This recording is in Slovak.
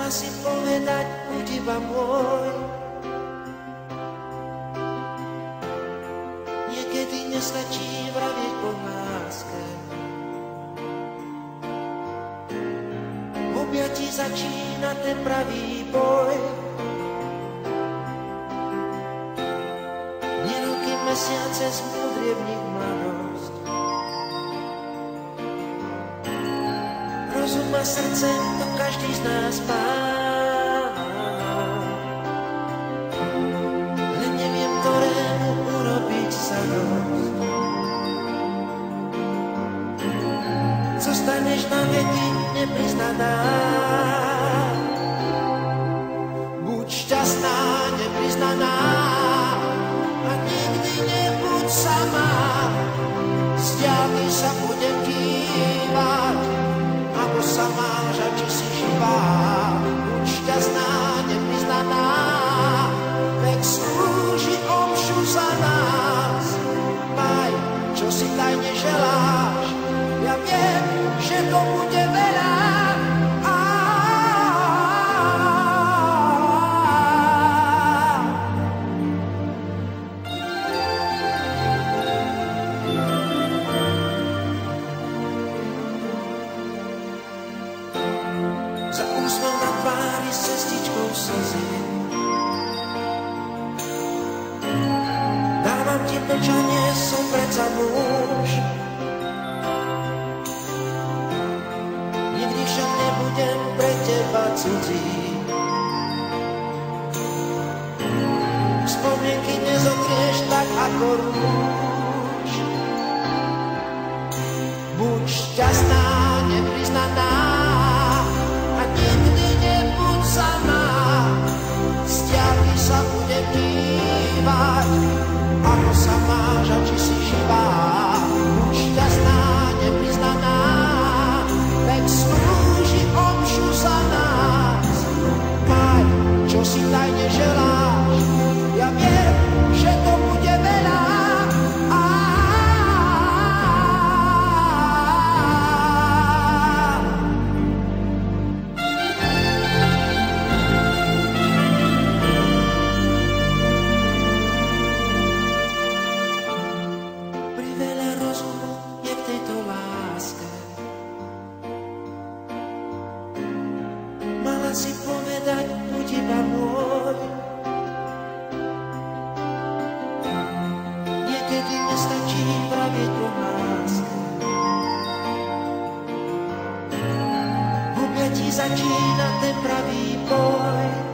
Mala si povedať, buď iba môj. Niekedy nestačí vravieť po láske. V objatí začína ten pravý boj. Nie roky, mesiace zmúdrie v nich mladosť. Rozum a srdce to každý z nás má. Len neviem, ktorému urobiť zadosť. Zostaneš na veky nepriznaná. Buď šťastná, nepriznaná. A nikdy nebuď sama. Z diaľky sa budem kývať. Ako sa máš a či si živá. Buď šťastná, nepriznaná. Vek slúži omšu za nás. Maj, čo si tajne želáš. Ja viem, že to bude veľa. Za úsmev na tvári s cestičkou slzy dávam ti mlčanie, som predsa muž. Nikdy však nebudem pre teba cudzí. Spomienky nezotrieš tak ako rúž. Buď šťastná, nepriznaná. A nikdy nebuď sama. Z diaľky sa budem dívať. Ako sa máš a či si živá. Buď šťastná, nepriznaná. Veď slúži omšu za nás. Maj, čo si tajne želáš. Ja viem, že to bude veľa. Priveľa rozumu je v tejto láske. Mala si povedať, buď iba môj. Niekedy nestačí vravieť po láske. V objatí začína ten pravý boj.